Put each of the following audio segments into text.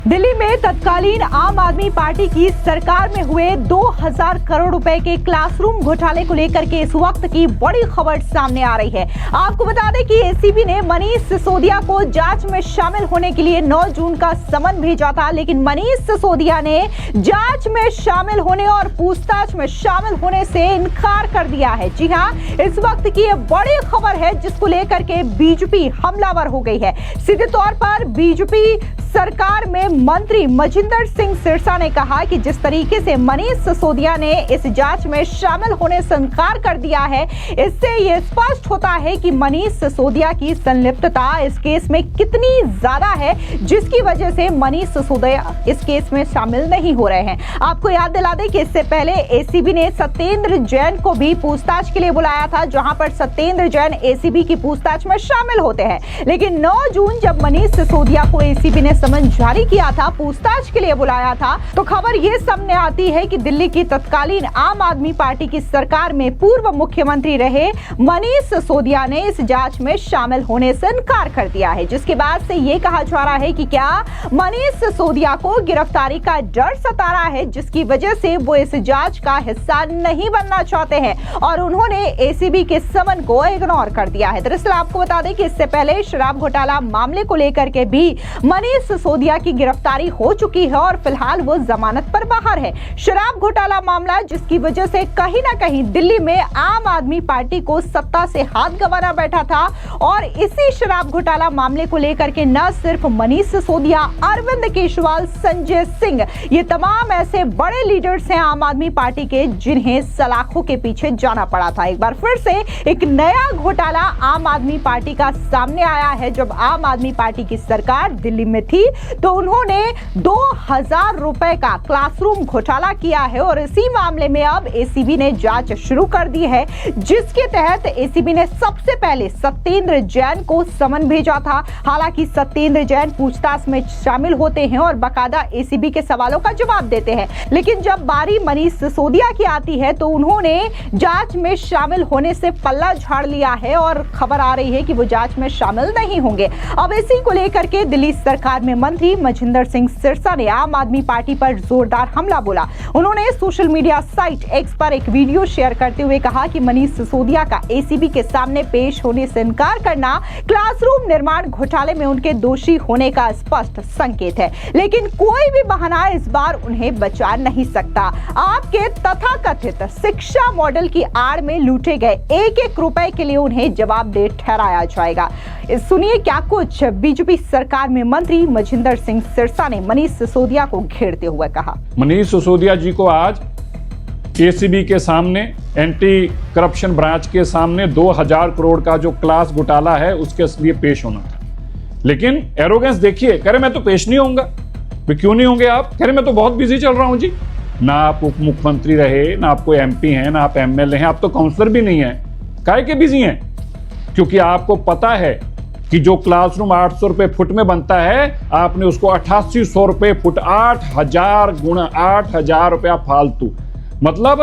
दिल्ली में तत्कालीन आम आदमी पार्टी की सरकार में हुए 2000 करोड़ रुपए के क्लासरूम घोटाले को लेकर के इस वक्त की बड़ी खबर सामने आ रही है। आपको बता दें कि एसीबी ने मनीष सिसोदिया को जांच में शामिल होने के लिए 9 जून का समन भेजा था, लेकिन मनीष सिसोदिया ने जांच में शामिल होने और पूछताछ में शामिल होने से इनकार कर दिया है। जी हाँ, इस वक्त की ये बड़ी खबर है जिसको लेकर के बीजेपी हमलावर हो गई है। सीधे तौर पर बीजेपी सरकार में मंत्री मजिंदर सिंह सिरसा ने कहा कि जिस तरीके से मनीष सिसोदिया ने इस जांच में शामिल होने से इनकार कर दिया है, इससे यह स्पष्ट होता है कि मनीष सिसोदिया की संलिप्तता इस केस में कितनी ज्यादा है, जिसकी वजह से मनीष सिसोदिया इस केस में शामिल नहीं हो रहे हैं। आपको याद दिला दें कि इससे पहले एसीबी ने सत्येंद्र जैन को भी पूछताछ के लिए बुलाया था, जहां पर सत्येंद्र जैन एसीबी की पूछताछ में शामिल होते हैं। लेकिन 9 जून जब मनीष सिसोदिया को एसीबी ने समन जारी किया था, पूछताछ के लिए बुलाया था, तो खबर यह सामने आती है कि दिल्ली की तत्कालीन आम आदमी पार्टी की सरकार में पूर्व मुख्यमंत्री रहे मनीष सिसोदिया ने इस जांच में शामिल होने से इनकार कर दिया है, जिसके बाद से यह कहा जा रहा है कि क्या मनीष सिसोदिया को गिरफ्तारी का डर सता रहा है, जिसकी वजह से वो इस जांच का हिस्सा नहीं बनना चाहते हैं और उन्होंने एसीबी के समन को इग्नोर कर दिया है। दरअसल आपको बता दें कि इससे पहले शराब घोटाला मामले को लेकर के भी मनीष सिसोदिया की गिरफ्तारी हो चुकी है और फिलहाल वो जमानत पर बाहर है। शराब घोटाला मामला जिसकी वजह से कहीं ना कहीं दिल्ली में आम आदमी पार्टी को सत्ता से हाथ गंवाना बैठा था और इसी शराब घोटाला मामले को लेकर के न सिर्फ मनीष सिसोदिया, अरविंद केजरीवाल, संजय सिंह, ये तमाम ऐसे बड़े लीडर्स हैं आम आदमी पार्टी के जिन्हें सलाखों के पीछे जाना पड़ा था। एक बार फिर से एक नया घोटाला आम आदमी पार्टी का सामने आया है। जब आम आदमी पार्टी की सरकार दिल्ली में थी तो उन्होंने 2000 रुपए का क्लासरूम घोटाला किया है और इसी मामले में अब एसीबी ने जांच शुरू कर दी है, जिसके तहत एसीबी ने सबसे पहले सत्येंद्र जैन को समन भेजा था। हालांकि सत्येंद्र जैन पूछताछ में शामिल होते हैं और बाकायदा एसीबी के सवालों का जवाब देते हैं, लेकिन जब बारी मनीष सिसोदिया की आती है तो उन्होंने जांच में शामिल होने से पल्ला झाड़ लिया है और खबर आ रही है कि वो जांच में शामिल नहीं होंगे। अब इसी को लेकर के दिल्ली सरकार में मंत्री मजिंदर सिंह सिरसा ने आम आदमी पार्टी पर जोरदार हमला बोला। उन्होंने सोशल मीडिया साइट एक्स पर एक वीडियो शेयर करते हुए कहा कि मनीष सिसोदिया का एसीबी के सामने पेश होने से इनकार करना क्लासरूम निर्माण घोटाले में उनके दोषी होने का स्पष्ट संकेत है, लेकिन कोई भी बहाना इस बार उन्हें बचा नहीं सकता। आपके तथाकथित शिक्षा मॉडल की आड़ में लूटे गए एक-एक रुपए के लिए उन्हें जवाबदेह ठहराया जाएगा। सुनिए क्या कुछ बीजेपी सरकार में मंत्री मजिंदर सिंह सिरसा ने मनीष सिसोदिया को घेरते हुए कहा। मनीष सिसोदिया जी को आज एसीबी के सामने, एंटी करप्शन ब्रांच के सामने 2000 करोड़ का जो क्लास घोटाला है उसके लिए पेश होना था, लेकिन एरोगेंस देखिए, कह रहे मैं तो पेश नहीं होऊंगा। क्यों नहीं होंगे आप? कह रहे मैं तो बहुत बिजी चल रहा हूं जी। ना आप उप मुख्यमंत्री रहे, ना आप कोई एमपी हैं, ना आप एमएलए हैं, आप तो काउंसलर भी नहीं है। काहे के बिजी हैं? क्योंकि आपको पता है कि जो क्लासरूम 800 रुपए फुट में बनता है, आपने उसको 8800 रुपए फुट, 8000 गुणा 8000 रुपया फालतू, मतलब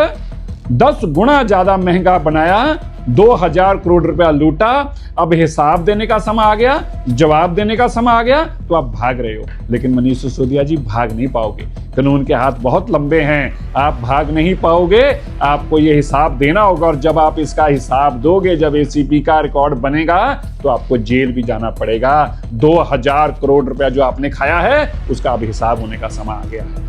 10 गुना ज्यादा महंगा बनाया, 2000 करोड़ रुपया लूटा। अब हिसाब देने का समय आ गया, जवाब देने का समय आ गया, तो आप भाग रहे हो। लेकिन मनीष सिसोदिया जी भाग नहीं पाओगे, कानून के हाथ बहुत लंबे हैं, आप भाग नहीं पाओगे। आपको ये हिसाब देना होगा और जब आप इसका हिसाब दोगे, जब एसीबी का रिकॉर्ड बनेगा, तो आपको जेल भी जाना पड़ेगा। 2000 करोड़ रुपया जो आपने खाया है उसका अब हिसाब होने का समय आ गया है।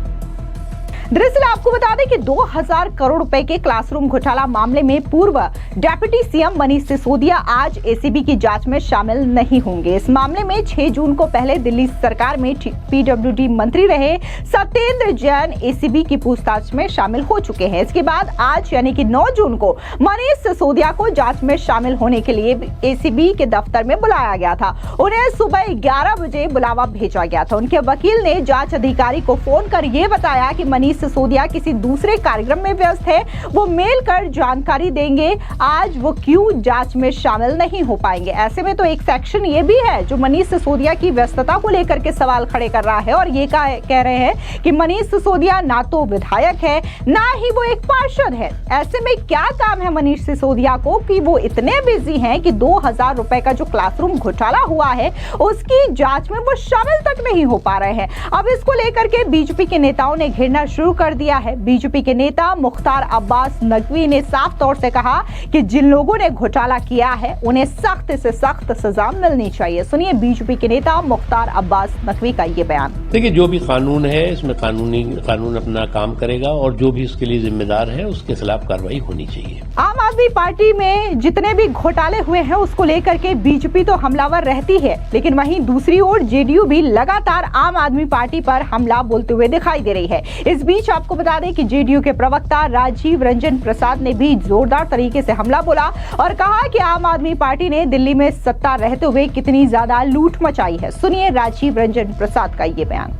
दरअसल आपको बता दें कि 2000 करोड़ रुपए के क्लासरूम घोटाला मामले में पूर्व डेप्यूटी सीएम मनीष सिसोदिया आज एसीबी की जांच में शामिल नहीं होंगे। इस मामले में 6 जून को पहले दिल्ली सरकार में पीडब्ल्यूडी मंत्री रहे सत्येंद्र जैन एसीबी की पूछताछ में शामिल हो चुके हैं। इसके बाद आज यानी कि 9 जून को मनीष सिसोदिया को जांच में शामिल होने के लिए एसीबी के दफ्तर में बुलाया गया था। उन्हें सुबह 11 बजे बुलावा भेजा गया था। उनके वकील ने जांच अधिकारी को फोन कर यह बताया कि मनीष सिसोदिया किसी दूसरे कार्यक्रम में व्यस्त है, वो मेल कर जानकारी देंगे आज वो क्यों जांच में शामिल नहीं हो पाएंगे। ऐसे में तो एक सेक्शन ये भी है जो मनीष सिसोदिया की व्यस्तता को लेकर के सवाल खड़े कर रहा है और ये कह रहे हैं कि मनीष सिसोदिया ना तो विधायक है ना ही वो एक पार्षद है। ऐसे में क्या काम है मनीष सिसोदिया को कि वो इतने बिजी हैं कि 2000 रुपए का जो क्लासरूम घोटाला हुआ है उसकी जांच में वो शामिल तक नहीं हो पा रहे हैं। अब इसको लेकर के बीजेपी के नेताओं ने घेरना शुरू कर दिया है। बीजेपी के नेता मुख्तार अब्बास नकवी ने साफ तौर से कहा कि जिन लोगों ने घोटाला किया है उन्हें सख्त से सख्त सजा मिलनी चाहिए। सुनिए बीजेपी के नेता मुख्तार अब्बास नकवी का ये बयान। देखिए, जो भी कानून है इसमें कानून अपना काम करेगा और जो भी इसके लिए जिम्मेदार है उसके खिलाफ कार्रवाई होनी चाहिए। आम आदमी पार्टी में जितने भी घोटाले हुए हैं उसको लेकर के बीजेपी तो हमलावर रहती है, लेकिन वहीं दूसरी ओर जेडीयू भी लगातार आम आदमी पार्टी पर हमला बोलते हुए दिखाई दे रही है। इस बीच आपको बता दें कि जेडीयू के प्रवक्ता राजीव रंजन प्रसाद ने भी जोरदार तरीके से हमला बोला और कहा कि आम आदमी पार्टी ने दिल्ली में सत्ता रहते हुए कितनी ज्यादा लूट मचाई है। सुनिए राजीव रंजन प्रसाद का ये बयान।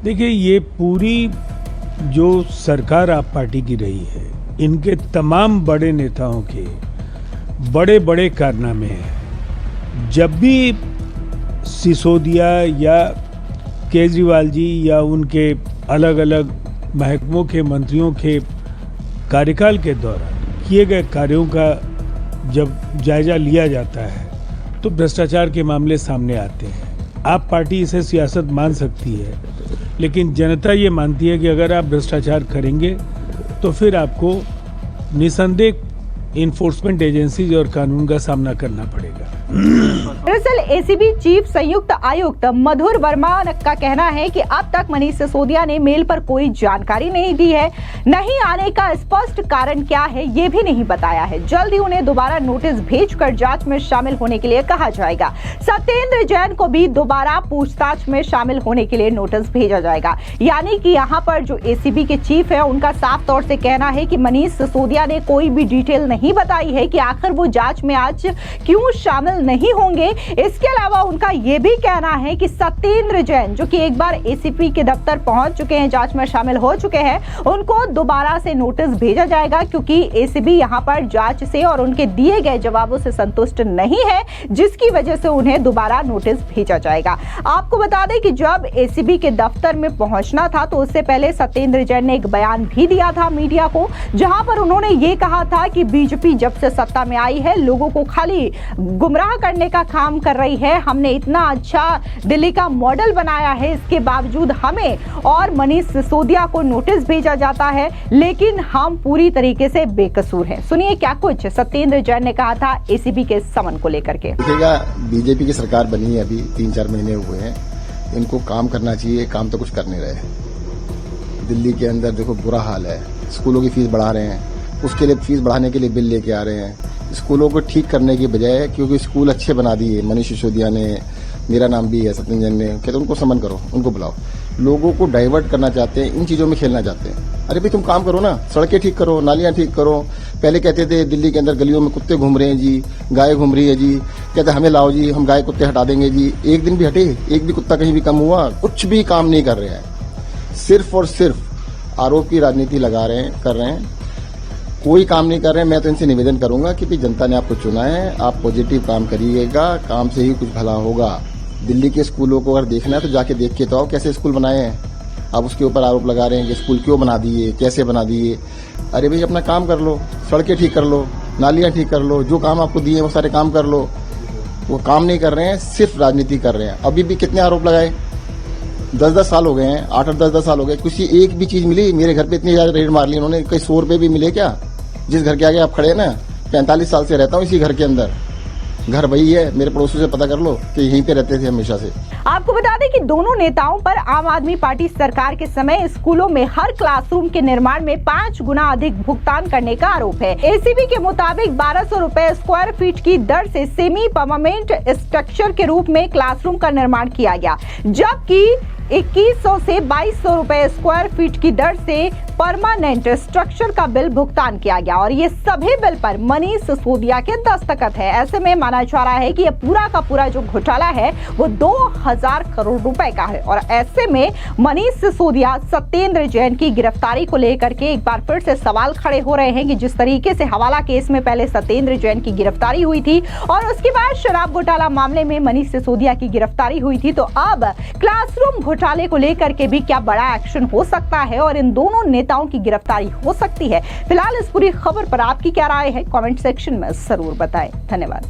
देखिए, ये पूरी जो सरकार आप पार्टी की रही है, इनके तमाम बड़े नेताओं के बड़े बड़े कारनामे हैं। जब भी सिसोदिया या केजरीवाल जी या उनके अलग अलग महकमों के मंत्रियों के कार्यकाल के दौरान किए गए कार्यों का जब जायजा लिया जाता है तो भ्रष्टाचार के मामले सामने आते हैं। आप पार्टी इसे सियासत मान सकती है, लेकिन जनता ये मानती है कि अगर आप भ्रष्टाचार करेंगे तो फिर आपको निसंदेह इन्फोर्समेंट एजेंसीज और कानून का सामना करना पड़ेगा। दरअसल एसीबी चीफ संयुक्त आयुक्त मधुर वर्मा का कहना है कि अब तक मनीष सिसोदिया ने मेल पर कोई जानकारी नहीं दी है। नहीं आने का स्पष्ट कारण क्या है ये भी नहीं बताया है। जल्द ही उन्हें दोबारा नोटिस भेजकर जांच में शामिल होने के लिए कहा जाएगा। सत्येंद्र जैन को भी दोबारा पूछताछ में शामिल होने के लिए नोटिस भेजा जाएगा। यानी कि यहाँ पर जो एसीबी के चीफ है उनका साफ तौर से कहना है कि मनीष सिसोदिया ने कोई भी डिटेल नहीं बताई है कि आखिर वो जांच में आज क्यों शामिल नहीं होंगे। इसके अलावा उनका यह भी कहना है कि सत्येंद्र जैन जो कि एक बार एसीपी के दफ्तर पहुंच चुके हैं, जांच में शामिल हो चुके हैं, उनको दोबारा से नोटिस भेजा जाएगा क्योंकि एसीबी यहां पर जांच से और उनके दिए गए जवाबों से संतुष्ट नहीं है, जिसकी वजह से उन्हें दोबारा नोटिस भेजा जाएगा। आपको बता दें कि जब एसीबी के दफ्तर में पहुंचना था तो उससे पहले सत्येंद्र जैन ने एक बयान भी दिया था मीडिया को, जहां पर उन्होंने ये कहा था कि बीजेपी जब से सत्ता में आई है लोगों को खाली गुमराह करने का काम कर रही है। हमने इतना अच्छा दिल्ली का मॉडल बनाया है, इसके बावजूद हमें और मनीष सिसोदिया को नोटिस भेजा जाता है, लेकिन हम पूरी तरीके से बेकसूर हैं। सुनिए क्या कुछ सत्येंद्र जैन ने कहा था एसीबी के समन को लेकर के। देखिएगा, बीजेपी की सरकार बनी है, अभी 3-4 महीने हुए हैं, इनको काम करना चाहिए, काम तो कुछ कर नहीं रहे। दिल्ली के अंदर देखो बुरा हाल है, स्कूलों की फीस बढ़ा रहे हैं, उसके लिए फीस बढ़ाने के लिए बिल लेके आ रहे हैं। स्कूलों को ठीक करने की बजाय, क्योंकि स्कूल अच्छे बना दिए मनीष सिसोदिया ने, मेरा नाम भी है सत्येंद्र जैन ने, कहते उनको समन करो, उनको बुलाओ। लोगों को डाइवर्ट करना चाहते हैं, इन चीजों में खेलना चाहते हैं। अरे भाई तुम काम करो ना, सड़कें ठीक करो, नालियां ठीक करो। पहले कहते थे दिल्ली के अंदर गलियों में कुत्ते घूम रहे हैं जी, गाय घूम रही है जी, कहते हमें लाओ जी, हम गाय कुत्ते हटा देंगे जी। एक दिन भी हटे? एक भी कुत्ता कहीं भी कम हुआ? कुछ भी काम नहीं कर रहे हैं, सिर्फ और सिर्फ आरोप की राजनीति कर रहे हैं, कोई काम नहीं कर रहे हैं। मैं तो इनसे निवेदन करूंगा कि भाई जनता ने आपको चुना है, आप पॉजिटिव काम करिएगा, काम से ही कुछ भला होगा। दिल्ली के स्कूलों को अगर देखना है तो जाके देख के तो आओ कैसे स्कूल बनाए हैं। आप उसके ऊपर आरोप लगा रहे हैं कि स्कूल क्यों बना दिए, कैसे बना दिए। अरे भाई अपना काम कर लो, सड़कें ठीक कर लो, नालियां ठीक कर लो, जो काम आपको दिए वो सारे काम कर लो। वो काम नहीं कर रहे हैं, सिर्फ राजनीति कर रहे हैं। अभी भी कितने आरोप लगाए, 10-10 साल हो गए हैं, 8-8 10-10 साल हो गए, किसी एक भी चीज मिली? मेरे घर पे इतनी ज्यादा रेड मार ली उन्होंने, कई 100 रुपए भी मिले क्या? जिस घर के आगे आप खड़े हैं ना, 45 साल से रहता हूँ इसी घर के अंदर, घर वही है, मेरे पड़ोसियों से पता कर लो कि यहीं पे रहते थे हमेशा से। आपको बता दें कि दोनों नेताओं पर आम आदमी पार्टी सरकार के समय स्कूलों में हर क्लासरूम के निर्माण में 5 गुना अधिक भुगतान करने का आरोप है। एसीबी के मुताबिक 1200 रुपए स्क्वायर फीट की दर से सेमी परमानेंट स्ट्रक्चर के रूप में क्लासरूम का निर्माण किया गया, जबकि 2100 से 2200 रुपए स्क्वायर फीट की दर से परमानेंट स्ट्रक्चर का बिल भुगतान किया गया और ये सभी बिल पर मनीष सिसोदिया के दस्तखत है। ऐसे में माना जा रहा है कि ये पूरा का पूरा जो घोटाला है वो 2000 करोड़ रुपए का है और ऐसे में मनीष सिसोदिया, सत्येंद्र जैन की गिरफ्तारी को लेकर के एक बार फिर से सवाल खड़े हो रहे हैं कि जिस तरीके से हवाला केस में पहले सत्येंद्र जैन की गिरफ्तारी हुई थी और उसके बाद शराब घोटाला मामले में मनीष सिसोदिया की गिरफ्तारी हुई थी, तो अब क्लासरूम घोटाले को लेकर के भी क्या बड़ा एक्शन हो सकता है और इन दोनों नेताओं की गिरफ्तारी हो सकती है। फिलहाल इस पूरी खबर पर आपकी क्या राय है, कमेंट सेक्शन में जरूर बताएं। धन्यवाद।